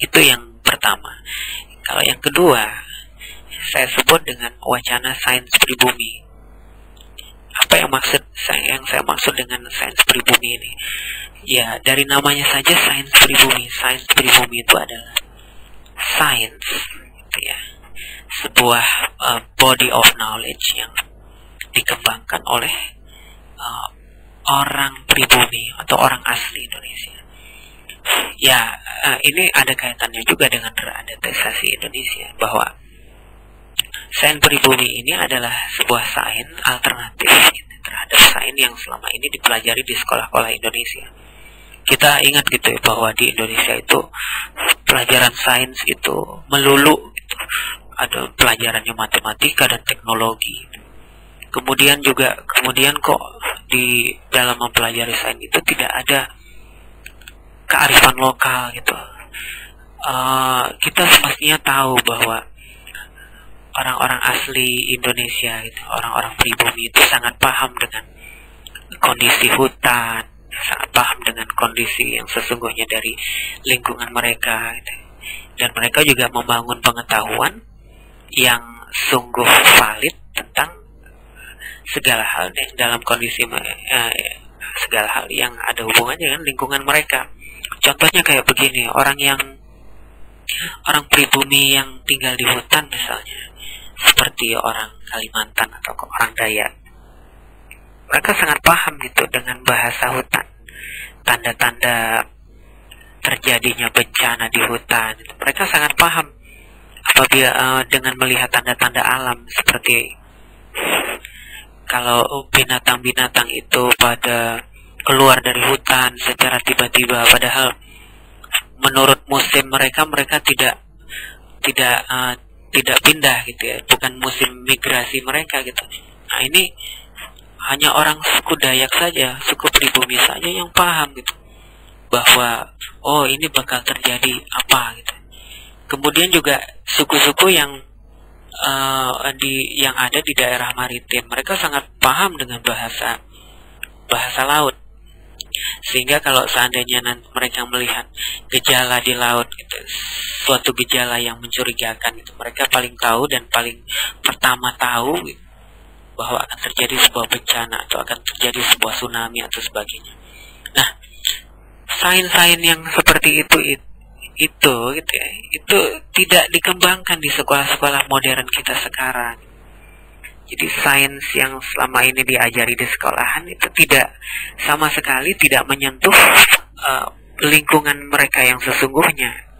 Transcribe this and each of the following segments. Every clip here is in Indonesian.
Itu yang pertama. Kalau yang kedua, saya sebut dengan wacana sains pribumi. Apa yang saya maksud dengan sains pribumi ini? Ya, dari namanya saja sains pribumi. Sains pribumi itu adalah sains, gitu ya, sebuah body of knowledge yang dikembangkan oleh orang pribumi atau orang asli Indonesia. Ya, ini ada kaitannya juga dengan readatisasi Indonesia, bahwa sains pribumi ini adalah sebuah sains alternatif gitu, terhadap sains yang selama ini dipelajari di sekolah-sekolah Indonesia. Kita ingat gitu ya, bahwa di Indonesia itu pelajaran sains itu melulu gitu. Ada pelajarannya matematika dan teknologi. Kemudian kok di dalam mempelajari sains itu tidak ada kearifan lokal gitu. Kita semestinya tahu bahwa orang-orang asli Indonesia gitu, orang-orang pribumi itu sangat paham dengan kondisi hutan, sangat paham dengan kondisi yang sesungguhnya dari lingkungan mereka gitu. Dan mereka juga membangun pengetahuan yang sungguh valid tentang segala hal dalam kondisi segala hal yang ada hubungannya dengan lingkungan mereka. Contohnya kayak begini, orang pribumi yang tinggal di hutan misalnya, seperti orang Kalimantan atau orang Dayak, mereka sangat paham gitu dengan bahasa hutan, tanda-tanda terjadinya bencana di hutan. Mereka sangat paham apabila dengan melihat tanda-tanda alam, seperti kalau binatang-binatang itu pada keluar dari hutan secara tiba-tiba, padahal menurut musim mereka tidak pindah gitu ya, bukan musim migrasi mereka gitu. Nah, ini hanya orang suku Dayak saja, suku pribumi saja yang paham gitu, bahwa oh ini bakal terjadi apa gitu. Kemudian juga suku-suku yang ada di daerah maritim, mereka sangat paham dengan bahasa laut, sehingga kalau seandainya nanti mereka melihat gejala di laut gitu, suatu gejala yang mencurigakan itu, mereka paling tahu dan paling pertama tahu gitu, bahwa akan terjadi sebuah bencana atau akan terjadi sebuah tsunami atau sebagainya. Nah, sains-sains yang seperti itu gitu ya, itu tidak dikembangkan di sekolah-sekolah modern kita sekarang. Jadi sains yang selama ini diajari di sekolahan itu sama sekali tidak menyentuh lingkungan mereka yang sesungguhnya.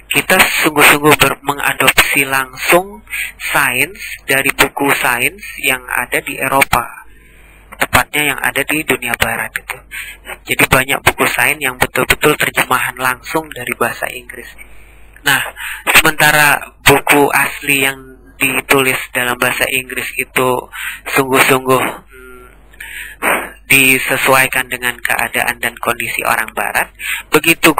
Kita sungguh-sungguh mengadopsi langsung sains dari buku sains yang ada di Eropa, tepatnya yang ada di dunia barat itu. Jadi banyak buku sains yang betul-betul terjemahan langsung dari bahasa Inggris. Nah, sementara buku asli yang ditulis dalam bahasa Inggris itu sungguh-sungguh disesuaikan dengan keadaan dan kondisi orang barat. Begitu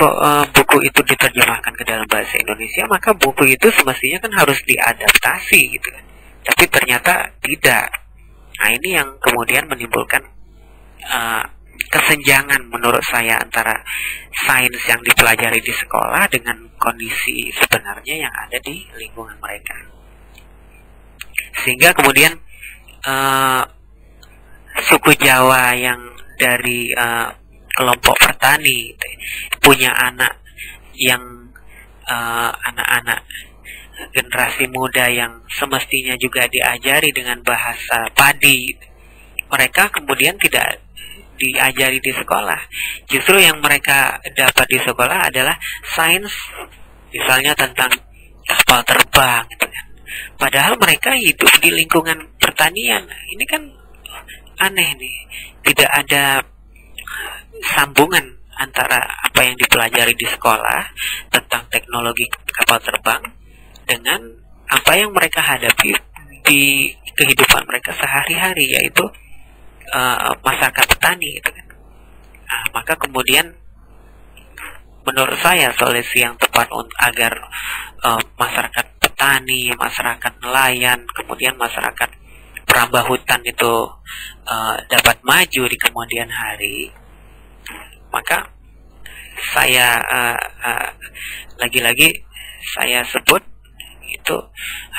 buku itu diterjemahkan ke dalam bahasa Indonesia, maka buku itu semestinya kan harus diadaptasi gitu kan. Tapi ternyata tidak. Nah, ini yang kemudian menimbulkan kesenjangan menurut saya antara sains yang dipelajari di sekolah dengan kondisi sebenarnya yang ada di lingkungan mereka. Sehingga kemudian suku Jawa yang dari kelompok petani punya anak yang anak-anak generasi muda yang semestinya juga diajari dengan bahasa padi. Mereka kemudian tidak diajari di sekolah. Justru yang mereka dapat di sekolah adalah sains, misalnya tentang kapal terbang gitu kan. Padahal mereka hidup di lingkungan pertanian. Ini kan aneh nih, tidak ada sambungan antara apa yang dipelajari di sekolah tentang teknologi kapal terbang dengan apa yang mereka hadapi di kehidupan mereka sehari-hari, yaitu masyarakat petani gitu kan. Nah, maka kemudian menurut saya solusi yang tepat agar masyarakat petani, masyarakat nelayan, kemudian masyarakat perambah hutan itu dapat maju di kemudian hari, maka saya lagi-lagi saya sebut itu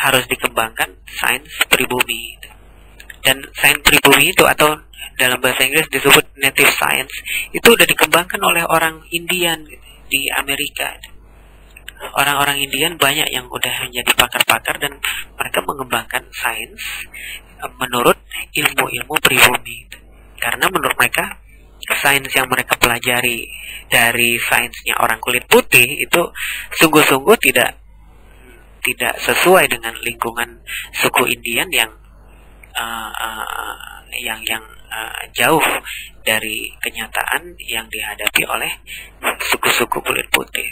harus dikembangkan sains pribumi. Dan sains pribumi itu, atau dalam bahasa Inggris disebut native science, itu udah dikembangkan oleh orang Indian di Amerika. Orang-orang Indian banyak yang udah menjadi pakar-pakar dan mereka mengembangkan sains menurut ilmu-ilmu pribumi. Karena menurut mereka sains yang mereka pelajari dari sainsnya orang kulit putih itu sungguh-sungguh tidak sesuai dengan lingkungan suku Indian yang jauh dari kenyataan yang dihadapi oleh suku-suku kulit putih.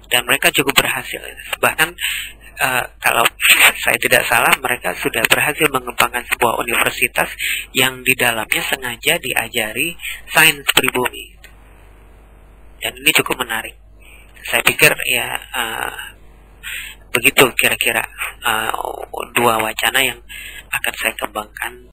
Dan mereka cukup berhasil. Bahkan kalau saya tidak salah, mereka sudah berhasil mengembangkan sebuah universitas yang di dalamnya sengaja diajari sains pribumi. Dan ini cukup menarik. Saya pikir ya begitu kira-kira dua wacana yang akan saya kembangkan